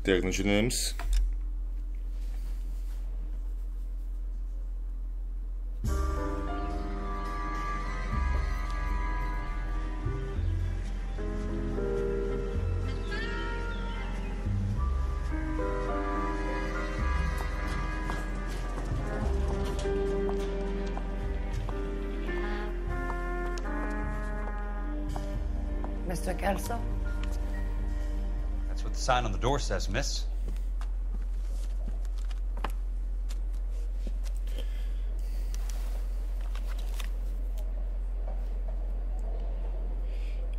Так, начинаем с... Mr. Kelso? That's what the sign on the door says, miss.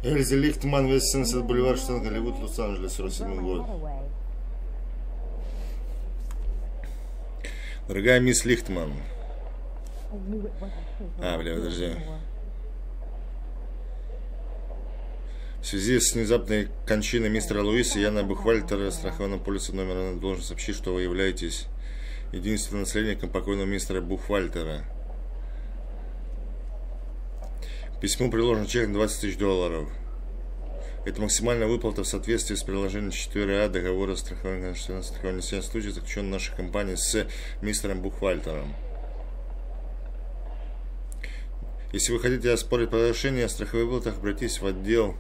Эльза Лихтман, Вест Сенсет, Бульвар, штат Голливуд, Лос-Анджелес, 47 год. Дорогая мисс Лихтман. Бля, подожди. В связи с внезапной кончиной мистера Луиса, Яна Бухвальтера, страхового полиса номер 1, должен сообщить, что вы являетесь единственным наследником покойного мистера Бухвальтера. К письму приложен чек на $20 000. Это максимальная выплата в соответствии с приложением 4А договора страхования случая, заключенного нашей компанией с мистером Бухвальтером. Если вы хотите оспорить соглашение о страховых выплатах, обратитесь в отдел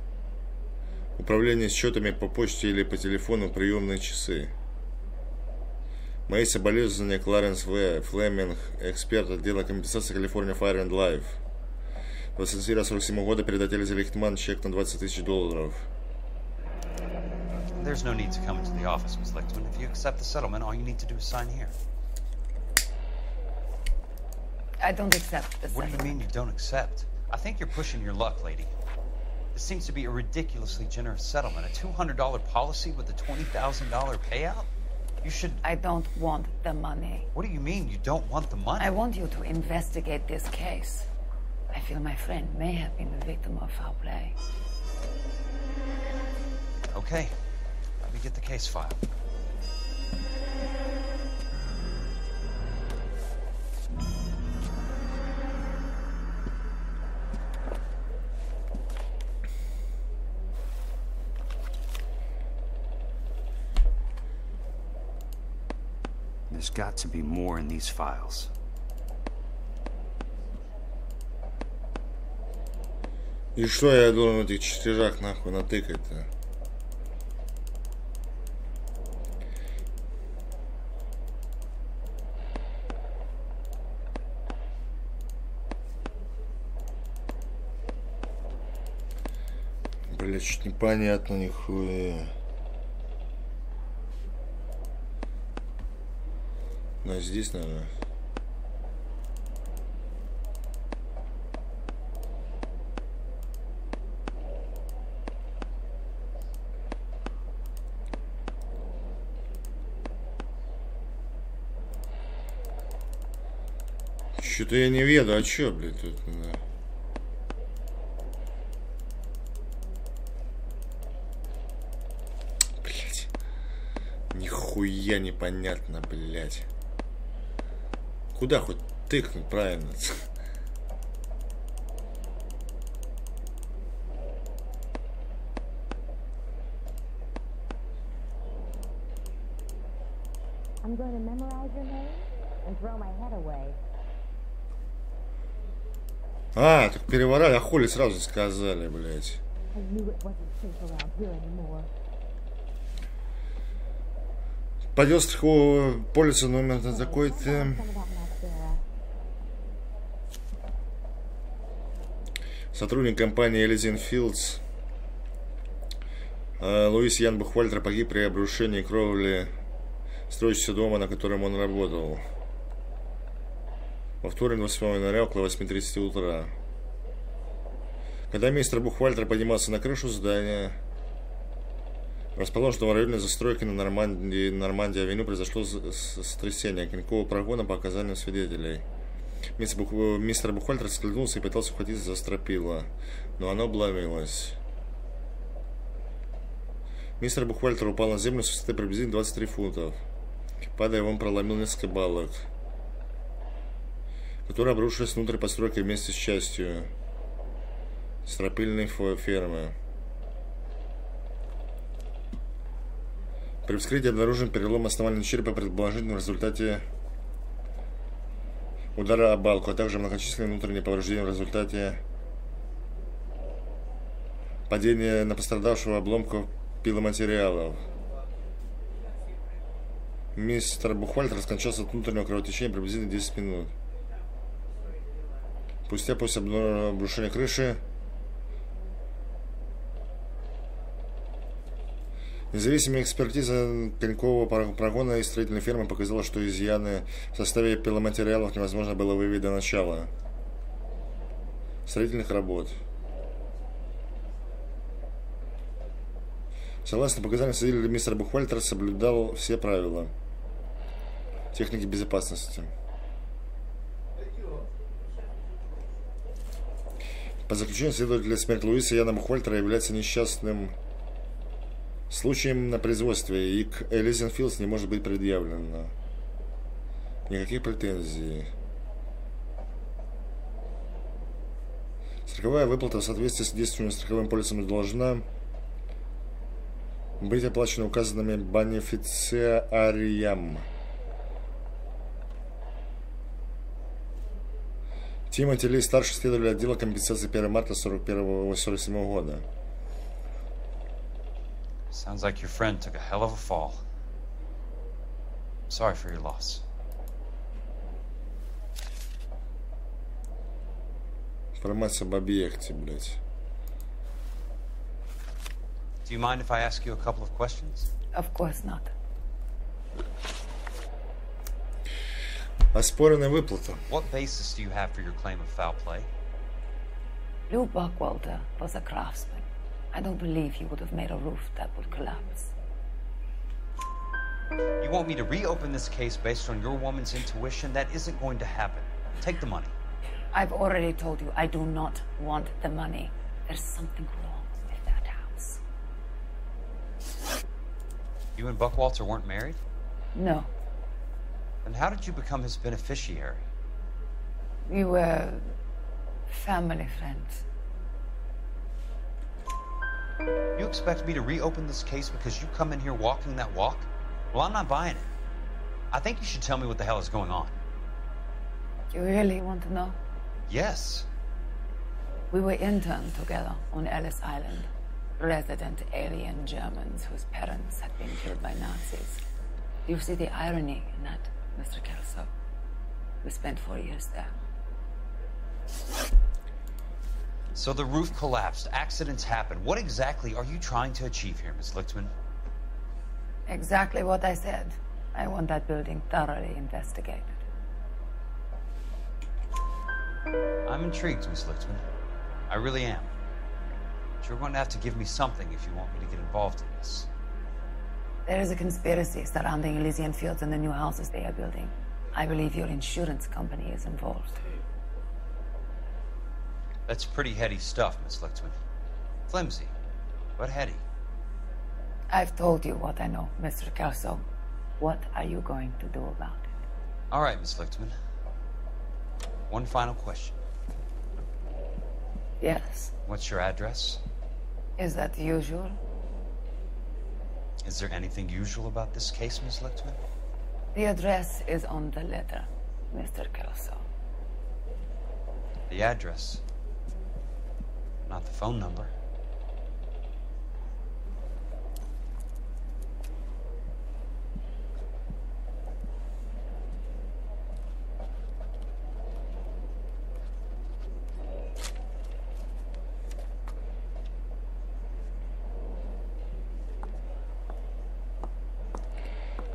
управления счетами по почте или по телефону приемные часы. Мои соболезнования, Кларенс В. Флеминг, эксперт отдела компенсации California Fire and Life. 47 года передать Эльзе Лихтман чек на $20 000. There's no need to come into the office, Miss Lichtman. If you accept the settlement, all you need to do is sign here. I don't accept the What do you mean you don't accept? I think you're pushing your luck, lady. This seems to be a ridiculously generous settlement. A $200 policy with a $20,000 payout? You should... I don't want the money. What do you mean you don't want the money? I want you to investigate this case. I feel my friend may have been the victim of foul play. Okay. Let me get the case file. There's got to be more in these files. И что я должен в этих чертежах нахуй натыкать-то? Бля, чуть непонятно нихуя. Ну, здесь, наверное. Что-то я не веду, а чё, блядь, тут, да. Блядь. Нихуя непонятно, блядь. Куда хоть тыкнуть правильно? I'm going to memorize your name and throw my head away. А, так переворачивали, а хули сразу сказали, блядь. Пойдет страхового полиса номер такой-то. Сотрудник компании Элизин Филдс. Луис Ян Бухвальтер погиб при обрушении кровли строящегося дома, на котором он работал. Во вторник, 28 января, около 8:30 утра. Когда мистер Бухвальтер поднимался на крышу здания, расположенного в районе застройки на Нормандии-авеню, произошло сотрясение огневого прогона по показаниям свидетелей. Мистер Бухвальтер скользнулся и пытался ухватиться за стропила, но оно обломилось. Мистер Бухвальтер упал на землю с высоты приблизительно 23 футов. Падая, он проломил несколько балок, которые обрушились внутрь постройки вместе с частью стропильной фермы. При вскрытии обнаружен перелом основания черепа, предположительно в результате удара о балку, а также многочисленные внутренние повреждения в результате падения на пострадавшего обломков пиломатериалов. Мистер Бухвальтер скончался от внутреннего кровотечения приблизительно 10 минут. Спустя после обрушения крыши независимая экспертиза конькового прогона и строительной фирмы показала, что изъяны в составе пиломатериалов невозможно было выявить до начала строительных работ. Согласно показаниям свидетелей, мистер Бухвальтер соблюдал все правила техники безопасности. По заключению следователя, смерть Луиса Яна Бухвальтера является несчастным случаем на производстве, и к Элизен Филдс не может быть предъявлено никаких претензий. Страховая выплата в соответствии с действующим страховым полисом должна быть оплачена указанными бенефициариям. Тимоти Ли, старший следователь отдела компенсации 1 марта 1947 года. Sounds like your friend took a hell of a fall. Sorry for your loss. Информация об объекте, блядь. Do you mind if I ask you a couple of questions? Of course not. Оспоренная выплата. What basis do you have for your claim of foul play? Lou Buckwalter was a craftsman. I don't believe he would have made a roof that would collapse. You want me to reopen this case based on your woman's intuition? That isn't going to happen. Take the money. I've already told you I do not want the money. There's something wrong with that house. You and Buckwalter weren't married? No. Then how did you become his beneficiary? We were family friends. You expect me to reopen this case because you come in here walking that walk? Well, I'm not buying it. I think you should tell me what the hell is going on. You really want to know? Yes. We were interned together on Ellis Island. Resident alien Germans whose parents had been killed by Nazis. Do you see the irony in that, Mr. Kelso? We spent 4 years there. So the roof collapsed. Accidents happen. What exactly are you trying to achieve here, Miss Lichtman? Exactly what I said. I want that building thoroughly investigated. I'm intrigued, Miss Lichtman. I really am. But you're going to have to give me something if you want me to get involved in this. There is a conspiracy surrounding Elysian Fields and the new houses they are building. I believe your insurance company is involved. That's pretty heady stuff, Miss Lichtman. Flimsy, but heady. I've told you what I know, Mr. Kelso. What are you going to do about it? All right, Miss Lichtman. One final question. Yes. What's your address? Is that usual? Is there anything usual about this case, Miss Lichtman? The address is on the letter, Mr. Kelso. The address, not the phone number.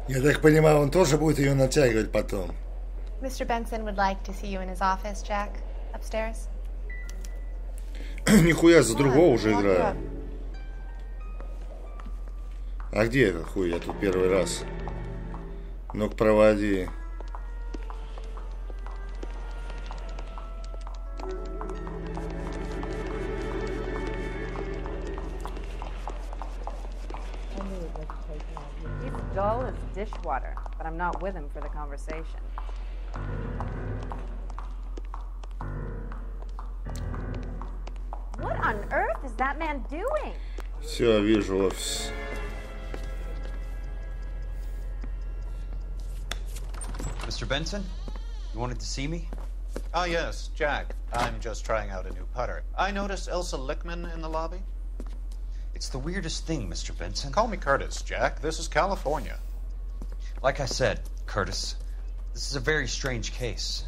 Я так понимаю, он тоже будет ее натягивать потом. Mr. Benson would like to see you in his office, Jack. Upstairs. Нихуя, за другого уже играю. А где этот хуй? Я тут первый раз. Ну-ка, проводи. He's dull as dishwater, but I'm not with him for the conversation. What on earth is that man doing? Все, вижу офис. Mr. Benson? You wanted to see me? Ah, yes, Jack. I'm just trying out a new putter. I noticed Elsa Lickman in the lobby. It's the weirdest thing, Mr. Benson. Call me Curtis, Jack. This is California. Like I said, Curtis, this is a very strange case.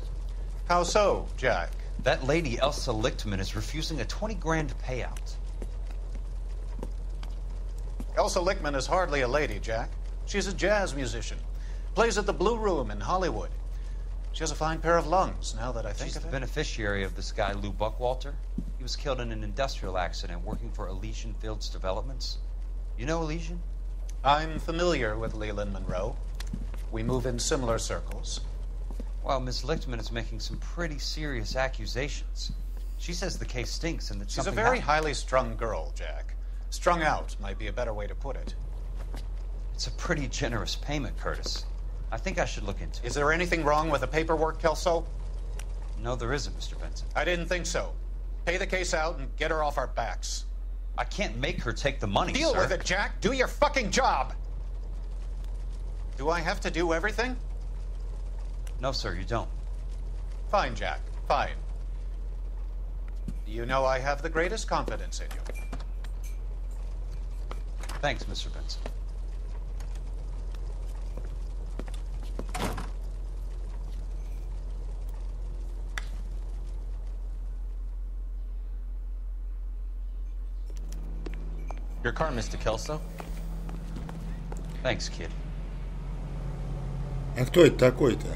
How so, Jack? That lady, Elsa Lichtman, is refusing a 20 grand payout. Elsa Lickman is hardly a lady, Jack. She's a jazz musician. Plays at the Blue Room in Hollywood. She has a fine pair of lungs, now that I think She's of the it. beneficiary of this guy, Lou Buckwalter. He was killed in an industrial accident working for Elysian Fields Developments. You know Elysian? I'm familiar with Leland Monroe. We move in similar circles. Well, Miss Lichtman is making some pretty serious accusations. She says the case stinks and that She's a something very happened. highly strung girl, Jack. Strung out might be a better way to put it. It's a pretty generous payment, Curtis. I think I should look into it. Is there anything wrong with the paperwork, Kelso? No, there isn't, Mr. Benson. I didn't think so. Pay the case out and get her off our backs. I can't make her take the money, Deal sir. with it, Jack. Do your fucking job. Do I have to do everything? No, sir, you don't. Fine, Jack. Fine. You know I have the greatest confidence in you. Thanks, Mr. Benson. Your car, Mr. Kelso. Thanks, kid. А кто это такой-то?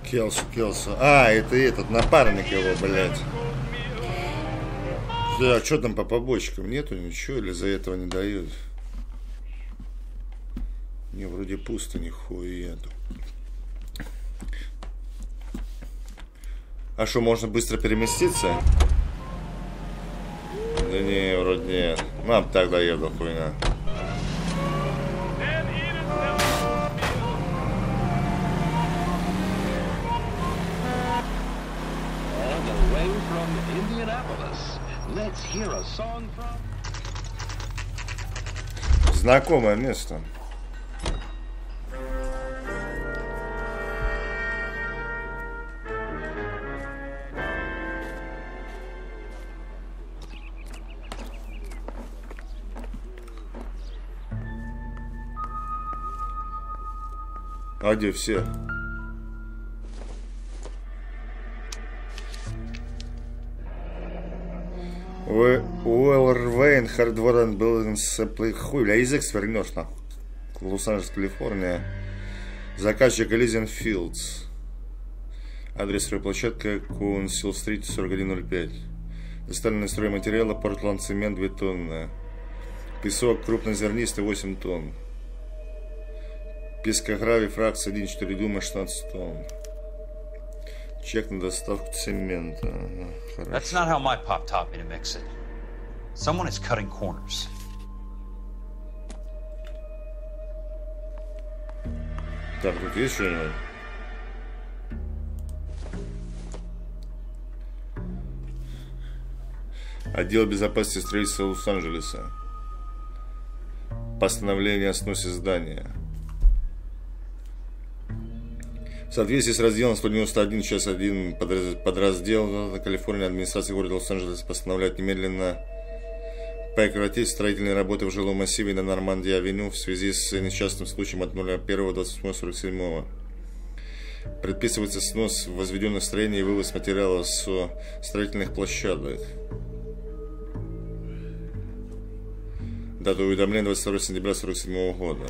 Келсу. А, это этот, напарник его, блядь. Да, что там по побочкам? Нету ничего или за этого не дают? Не, вроде пусто, нихуя. А что, можно быстро переместиться? Да не, вроде нет. Нам так доеду, хуйня. Знакомое место. А где все? Уэллервейн, Хардворен, Билдинс, хуй, бля, язык свернешь, нахуй. Лос-Анджелес, Калифорния. Заказчик Elysian Fields. Адрес стройплощадка Кунсил-стрит, 4105. Доставленные стройматериалы, Портланд, цемент, 2 тонны. Песок крупнозернистый, 8 тонн. Пескогравий, фракция 1,4 дюйма, 16 тонн. Чек на доставку цемента. That's not how my pop taught me to mix it. Someone is cutting corners. Так, тут есть что-нибудь? Отдел безопасности строительства Лос-Анджелеса. Постановление о сносе здания. В соответствии с разделом 191, часть 1, подраздел Калифорния, администрация города Лос-Анджелес постановляет немедленно прекратить строительные работы в жилом массиве на Нормандии-авеню в связи с несчастным случаем от 01.28.47. Предписывается снос возведенных строений и вывоз материалов с строительных площадок. Дата уведомления 22 сентября 1947 года.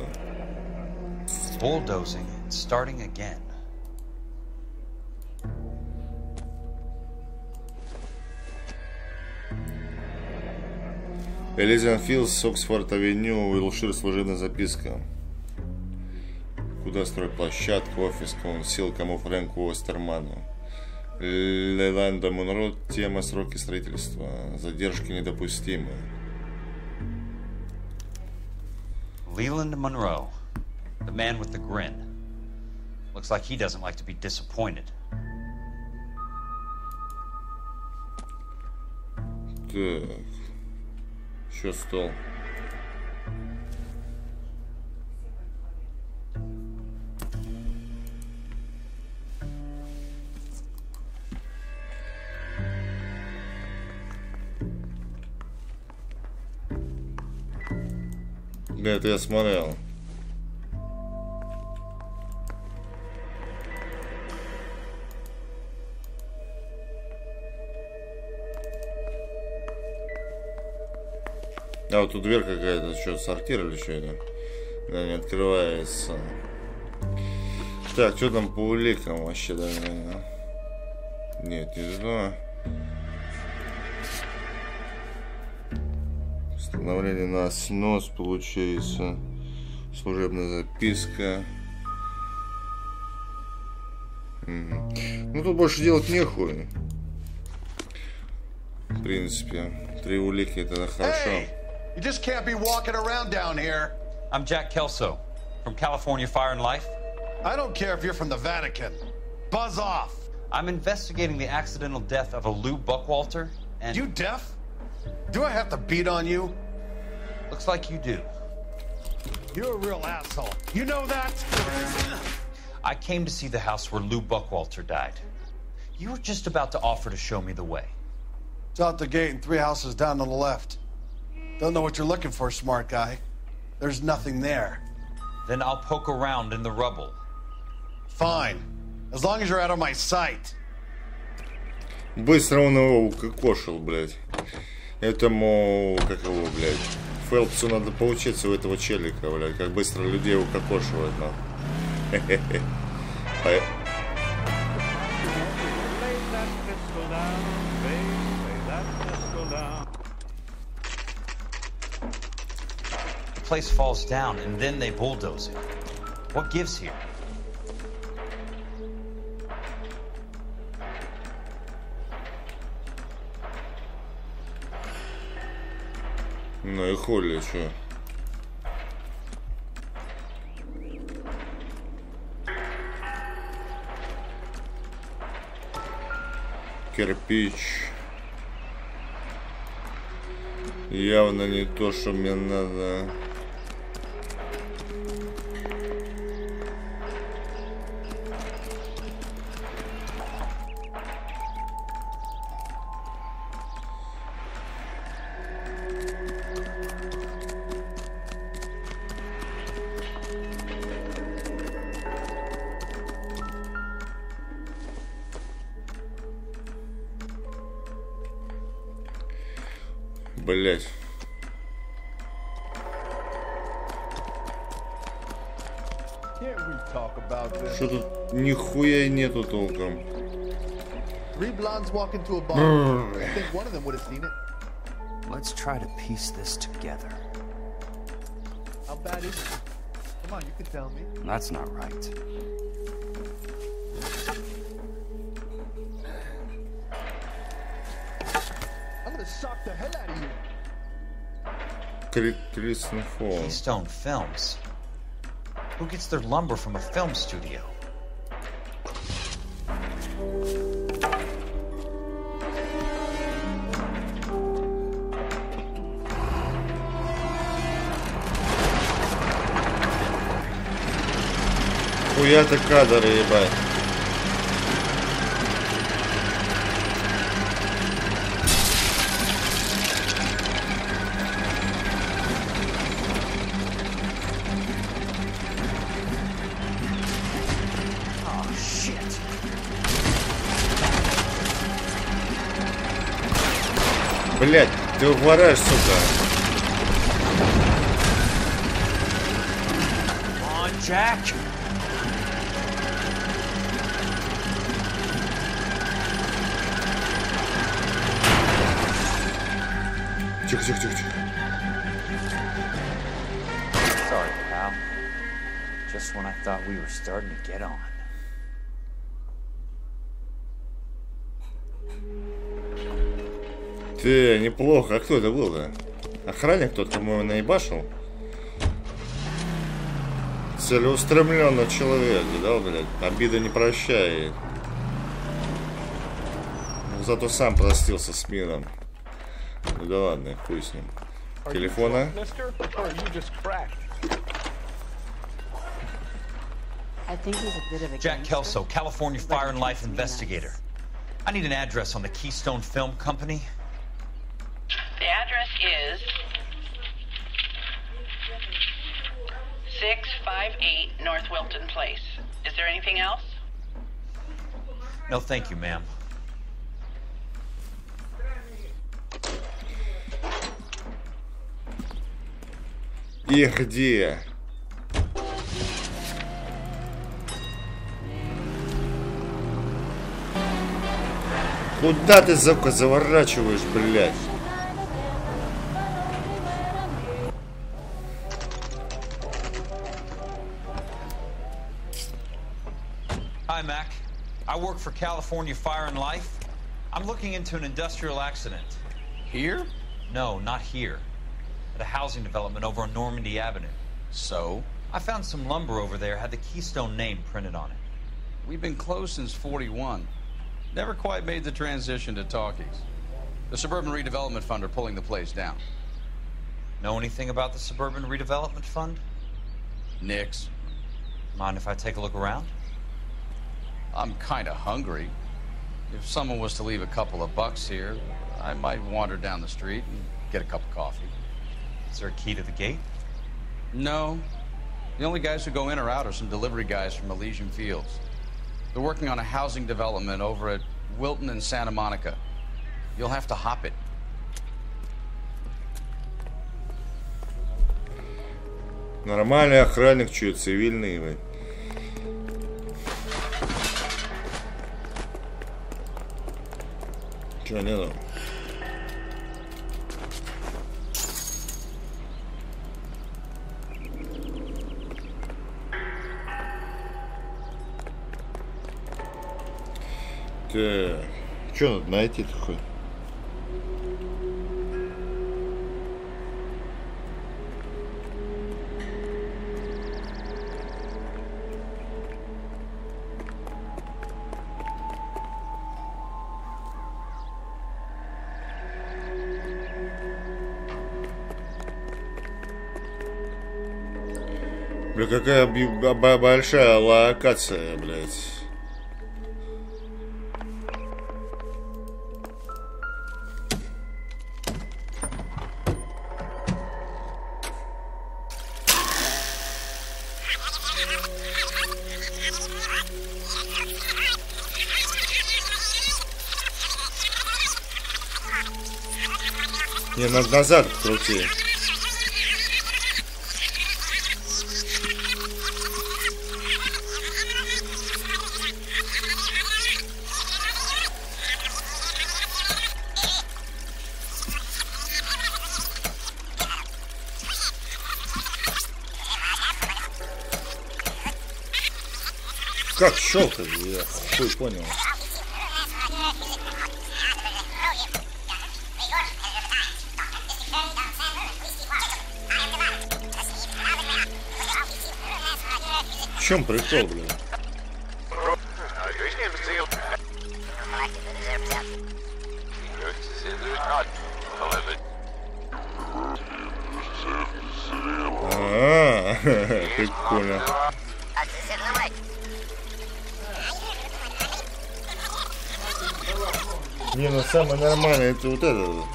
Bulldozing and starting again. Elysian Fields, Оксфорд-авеню, Уилшир, служебная записка. Куда стройплощадка, офис, Каунсил, кому Фрэнку Остерману. Леланда Монро, тема сроки строительства. Задержки недопустимы. Leland Monroe, the man with the grin. Looks like he doesn't like to be disappointed. Так. Что стол? Это я смотрел. А вот тут дверь какая-то, что, сортир или что это? Да, не открывается. Так, что там по уликам вообще? Да, нет, не знаю. Установление на снос, получается. Служебная записка. Ну тут больше делать нехуй. В принципе, 3 улики это хорошо. You just can't be walking around down here. I'm Jack Kelso from California Fire and Life. I don't care if you're from the Vatican. Buzz off. I'm investigating the accidental death of a Lou Buckwalter and... You deaf? Do I have to beat on you? Looks like you do. You're a real asshole. You know that? I came to see the house where Lou Buckwalter died. You were just about to offer to show me the way. It's out the gate and 3 houses down on the left. Don't know what you're looking for, smart guy. There's nothing there. Then I'll poke around in the rubble. Fine. As long as you're out of my sight. Быстро он его укокошил, блядь. Этому, как его, блядь, Фелпсу надо поучиться у этого челика, блядь, как быстро людей укокошивают, но. The place falls down and then they bulldoze it. What gives here? Ну и хули, чё? Кирпич. Явно не то, что мне надо. Блять. Что тут нихуя нету толком. Let's try to piece this together. How bad is it? Come on, you can tell me. That's not right. I'm gonna shock the hell out of you. Keystone Films. Who gets their lumber from a film studio? Хуя-то кадры, ебать. Блять, ты увораешь, сука. Come on, Jack. Тихо, тихо, тихо, тихо. Sorry, pal. Just when I thought we were starting to get on. Ты, неплохо. А кто это был-то? Охранник тот, кому его наебашил? Целеустремленный человек, да, блядь? Обида не прощает. Зато сам простился с миром. Ну да ладно, хуй с ним. Телефона? Jack Kelso, California Fire and Life investigator. I need an address on the Keystone Film Company. The address is 658 North Wilton Place. Is there anything else? No, thank you, ma'am. И где? Куда ты, сука, заворачиваешь, блядь? Hi, Mac. I work for California Fire and Life. I'm looking into an industrial accident. Here? No, not here. At a housing development over on Normandy Avenue. So? I found some lumber over there, had the Keystone name printed on it. We've been closed since '41. Never quite made the transition to talkies. The Suburban Redevelopment Fund are pulling the place down. Know anything about the Suburban Redevelopment Fund? Nix. Mind if I take a look around? I'm kinda hungry. If someone was to leave a couple of bucks here, I might wander down the street and get a cup of coffee. Is there a key to the gate? No. The only guys who go in or out are some delivery guys from Elysian Fields. They're working on a housing development over at Wilton and Santa Monica. You'll have to hop it. Нормальный охранник, чё, цивильный, блядь. Чё, нету? Так, что надо найти-то хоть? Бля, какая большая локация, блядь. Не, надо назад крути. Как щелкает, я хуй понял. В чем прикол, блин? Прикольно. Не, ну самое нормальное это вот это.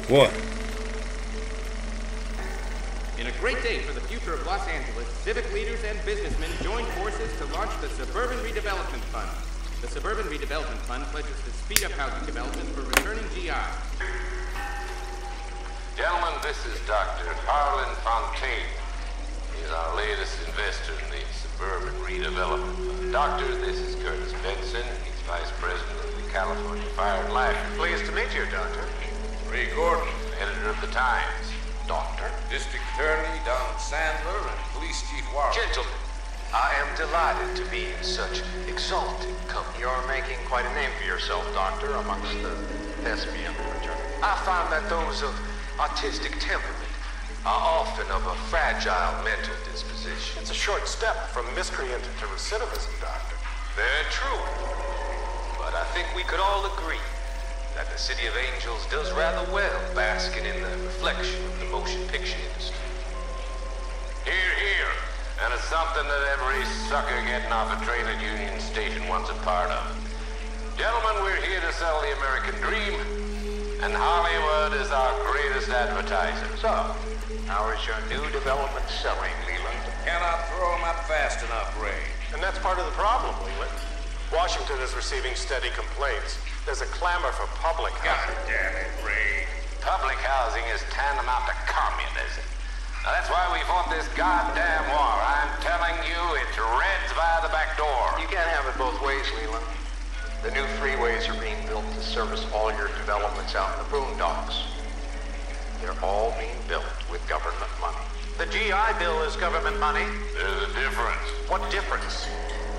What? In a great day for the future of Los Angeles, civic leaders and businessmen joined forces to launch the Suburban Redevelopment Fund. The Suburban Redevelopment Fund pledges to speed up housing development for returning GI. Gentlemen, this is Dr. Harlan Fontaine. He's our latest investor in the Suburban Redevelopment Fund. Doctor, this is Curtis Benson. He's Vice President of the California Fire and Life. Pleased to meet you, Doctor. Ray Gordon, editor of the Times. Doctor. District Attorney Don Sandler and Police Chief Warren. Gentlemen, I am delighted to be in such exalted company. You're making quite a name for yourself, Doctor, amongst the thespian fraternity. I find that those of artistic temperament are often of a fragile mental disposition. It's a short step from miscreant to recidivism, Doctor. Very true. But I think we could all agree that the City of Angels does rather well basking in the reflection of the motion picture industry. Here, here. And it's something that every sucker getting off a train at Union Station wants a part of. Gentlemen, we're here to sell the American dream, and Hollywood is our greatest advertiser. So, how is your new development selling, Leland? Cannot throw them up fast enough, Ray. And that's part of the problem, Leland. Washington is receiving steady complaints. There's a clamor for public housing. God damn it, Ray. Public housing is tantamount to communism. Now, that's why we fought this goddamn war. I'm telling you, it's Reds via the back door. You can't have it both ways, Leland. The new freeways are being built to service all your developments out in the boondocks. They're all being built with government money. The GI Bill is government money. There's a difference. What difference?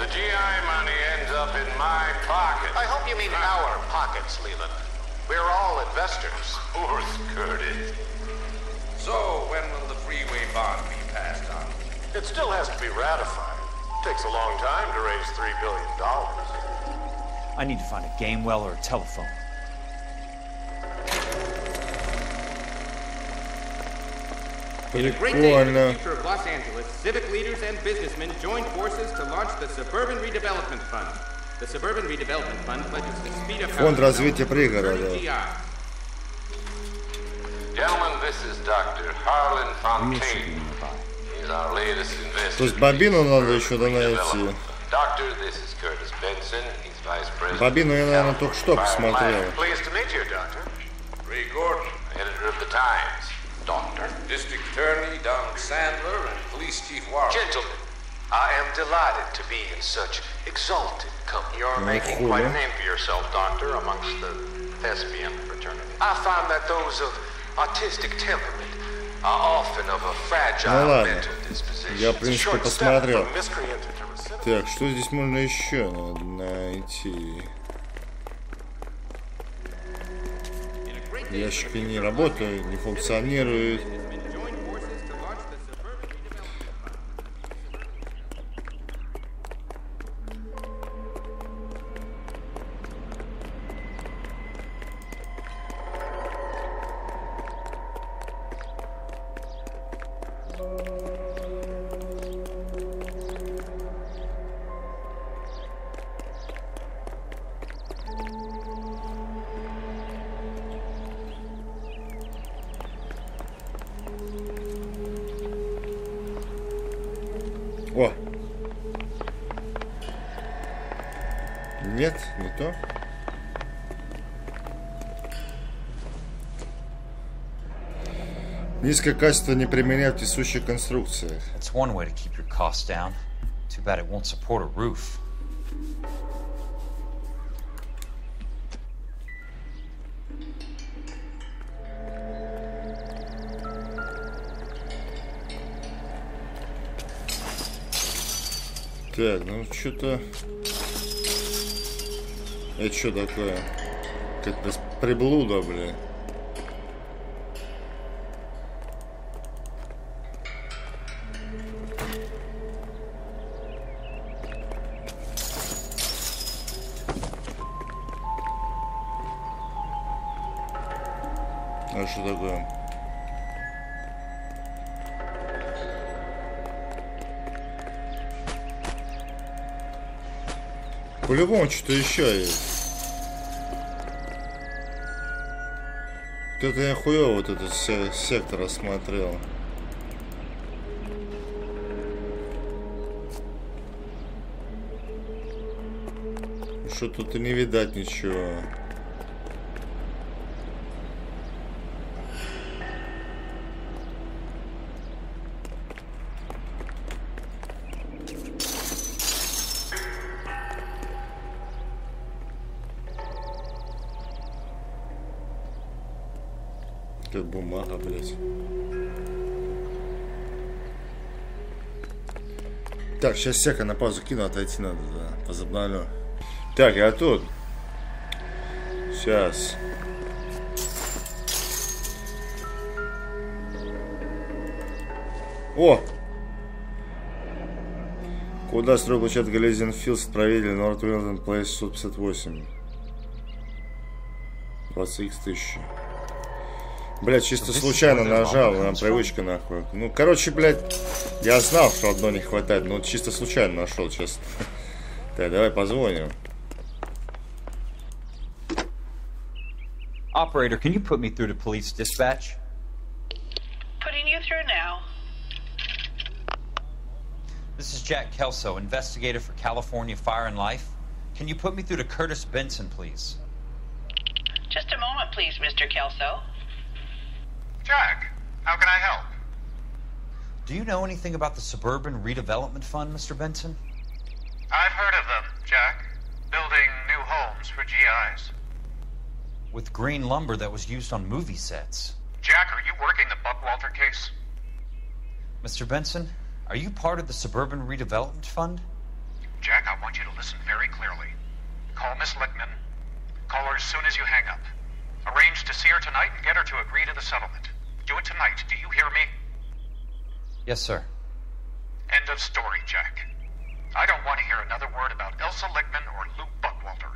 The GI money ends up in my pocket. I hope you mean our pockets, Leland. We're all investors. Poor Curtis. So, when will the freeway bond be passed on? It still has to be ratified. Takes a long time to raise $3 billion. I need to find a game well or a telephone. In a great day for the future of Los Angeles, civic leaders and businessmen joined forces to launch the Suburban Redevelopment Fund. The Suburban Redevelopment Fund pledges to speed up Фонд развития пригорода. Gentlemen, this is Dr. Harlan Fontaine. He's our latest investor. То есть бобину надо еще найти. Doctor, this is Curtis Benson. He's vice president. Бобину я, наверное, только что посмотрел. Pleased to meet you, Doctor. Ray Gordon, editor of the Times. Doctor. District Attorney Don Sandler and Police Chief Warren. Gentlemen, I am delighted to be in such exalted company. You're making quite a name for yourself, Doctor, amongst the thespian fraternity. I find that those of artistic temperament are often of a fragile mental disposition. Я, в принципе, посмотрел. Так, что здесь можно еще найти? Ящики не работают, не функционируют. О! Нет, не то. Низкое качество не применяют в несущих конструкциях. That's one way to keep your costs down. Too bad it won't support a roof. Так, ну что-то... Это что такое? Какая-то приблуда, бля. А что такое? По-любому что-то еще есть. Вот это я хуёво вот этот сектор осмотрел. Что тут и не видать ничего. Как бумага, блядь. Так, сейчас всяко на паузу кину, отойти надо, да. Возобновлю. Так, я тут. Сейчас. О! Куда стройплощадка Галезиан Филдс отправили Норт Уилтон Плейс 158. 20 тысяч. Блять, чисто случайно нажал, прям привычка нахуй. Ну, короче, блядь, я знал, что одно не хватает, но чисто случайно нашел, честно. Так, давай позвоним. Operator, can you put me through to police dispatch? Putting you through now. This is Jack Kelso, investigator for California Fire and Life. Can you put me through to Curtis Benson, please? Just a moment, please, Mr. Kelso. Jack, how can I help? Do you know anything about the Suburban Redevelopment Fund, Mr. Benson? I've heard of them, Jack. Building new homes for GIs. With green lumber that was used on movie sets. Jack, are you working the Buckwalter case? Mr. Benson, are you part of the Suburban Redevelopment Fund? Jack, I want you to listen very clearly. Call Miss Lickman. Call her as soon as you hang up. Arrange to see her tonight and get her to agree to the settlement. Do it tonight. Do you hear me? Yes, sir. End of story, Jack. I don't want to hear another word about Elsa Lickman or Luke Buckwalter.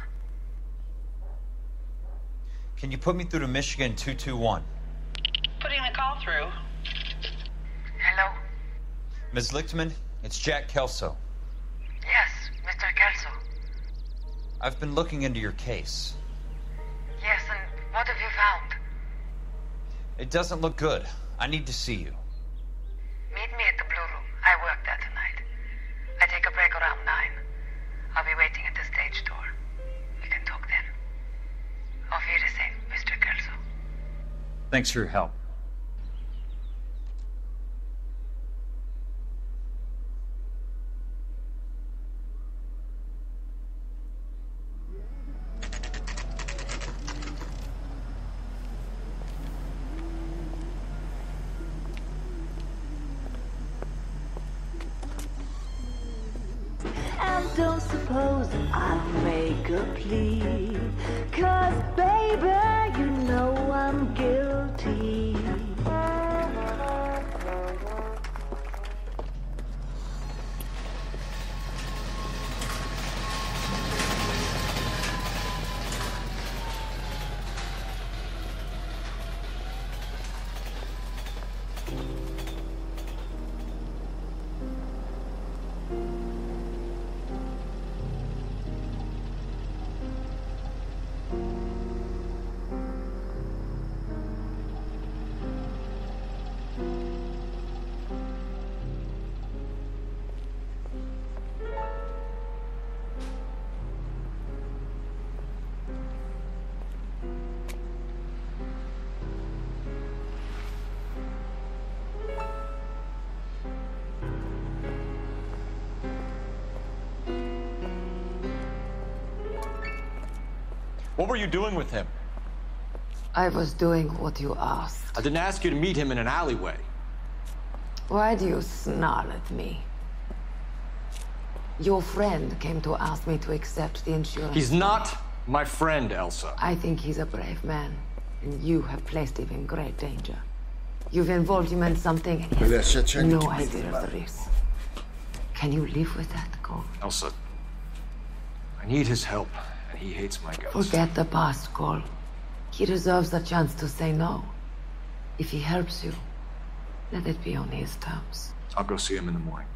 Can you put me through to Michigan 221? Putting the call through. Hello? Ms. Lichtman, it's Jack Kelso. Yes, Mr. Kelso. I've been looking into your case. Yes, and what have you found? It doesn't look good. I need to see you. Meet me at the Blue Room. I work there tonight. I take a break around 9. I'll be waiting at the stage door. We can talk then. Auf Wiedersehen, Mr. Kelso. Thanks for your help. And don't suppose I'll make a plea, 'cause baby, you know I'm guilty. What were you doing with him? I was doing what you asked. I didn't ask you to meet him in an alleyway. Why do you snarl at me? Your friend came to ask me to accept the insurance. He's not my friend, Elsa. I think he's a brave man, and you have placed him in great danger. You've involved him in something, and he has no idea of the risk. Can you live with that, Cole? Elsa, I need his help, and he hates my guts. Forget the past, Cole. He deserves a chance to say no. If he helps you, let it be on his terms. I'll go see him in the morning.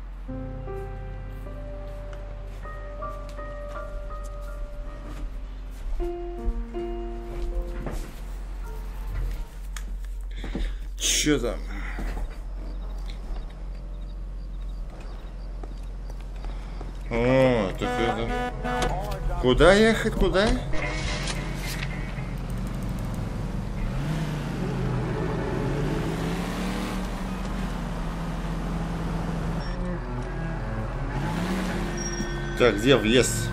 Чё там? О, так это... Куда ехать, куда? Так, где въезд?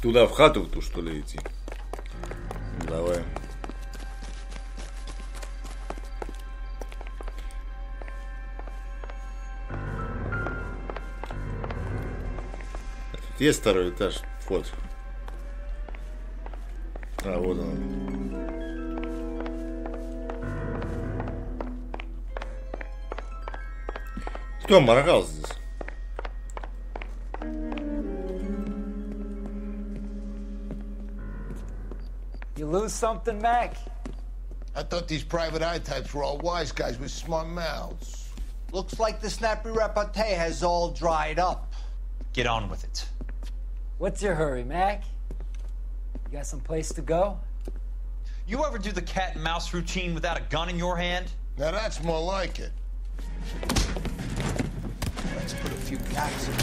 Туда, в хату в ту, что ли, идти? Давай. Тут есть второй этаж, вход. А, вот он. Кто моргал здесь? You lose something, Mac? I thought these private eye types were all wise guys with smart mouths. Looks like the snappy repartee has all dried up. Get on with it. What's your hurry, Mac? You got some place to go? You ever do the cat and mouse routine without a gun in your hand? Now that's more like it. Let's put a few caps in.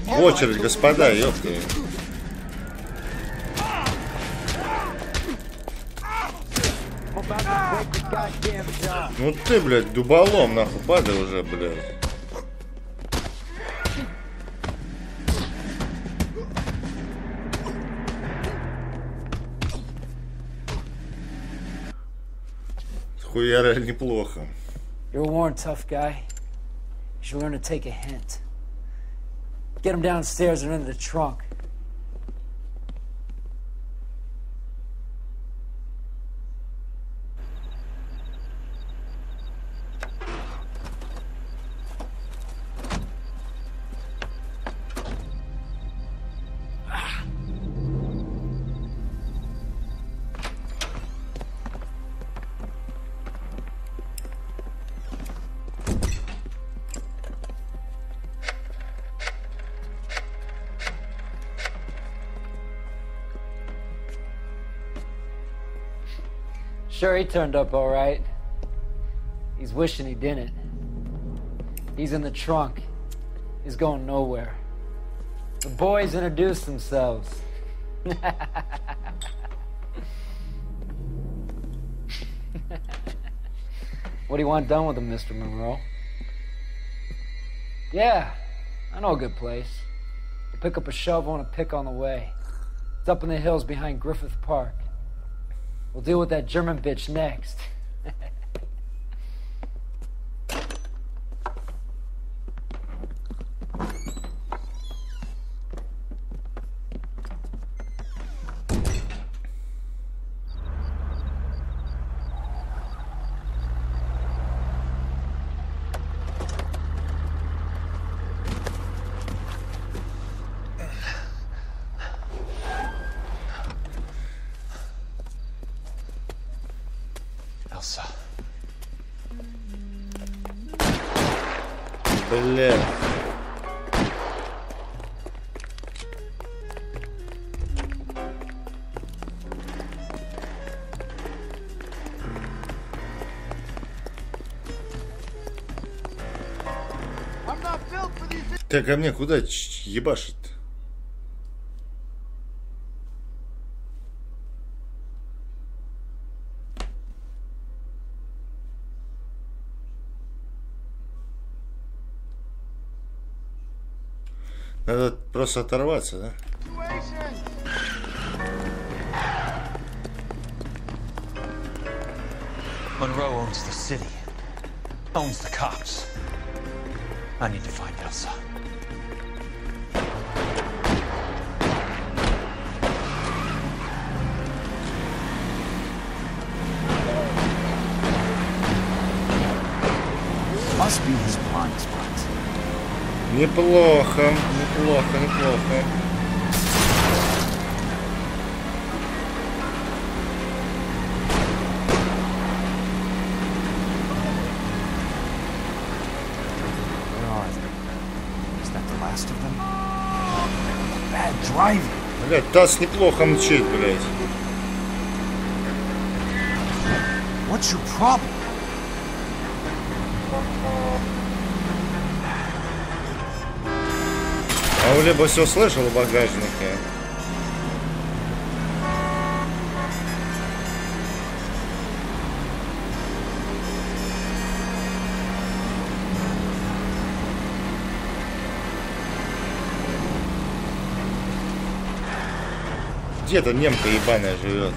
В очередь, господа, ёпты. Ну ты, блядь, дуболом, нахуй, падай уже, блядь. Хуяра неплохо. You're a worn, tough guy. You should learn to take a hint. Get him downstairs and into the trunk. Sure, he turned up all right. He's wishing he didn't. He's in the trunk. He's going nowhere. The boys introduced themselves. What do you want done with him, Mr. Monroe? Yeah, I know a good place. We'll pick up a shovel and a pick on the way. It's up in the hills behind Griffith Park. We'll deal with that German bitch next. Бля. Ты ко мне куда ебашит? Надо просто оторваться, да? Monroe owns the city, owns the cops. I need to find Elsa. Must be his blind spot. Неплохо, неплохо, неплохо. Блять, таз неплохо мчит, блять. What's your problem? А он либо все слышал в багажнике. Где-то немка ебаная живет.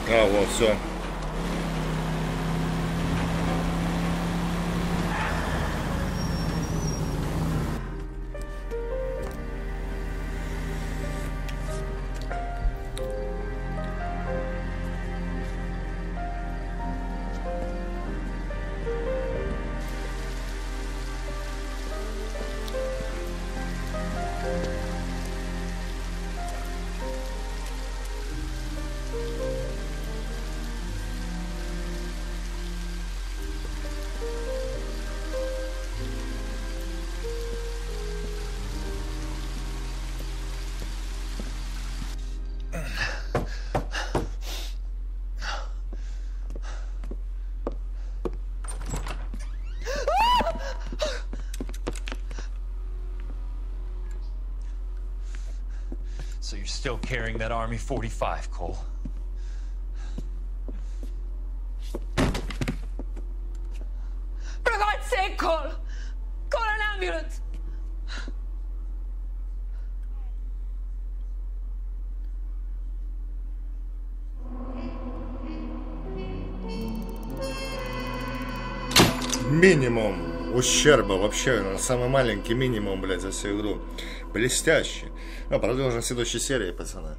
А, вот, все. So you're still carrying that Army 45, Cole? For God's sake, Cole! Call an ambulance! Минимум ущерба, вообще самый маленький минимум, блядь, за всю игру. Блестяще. Ну, продолжим в следующей серии, пацаны.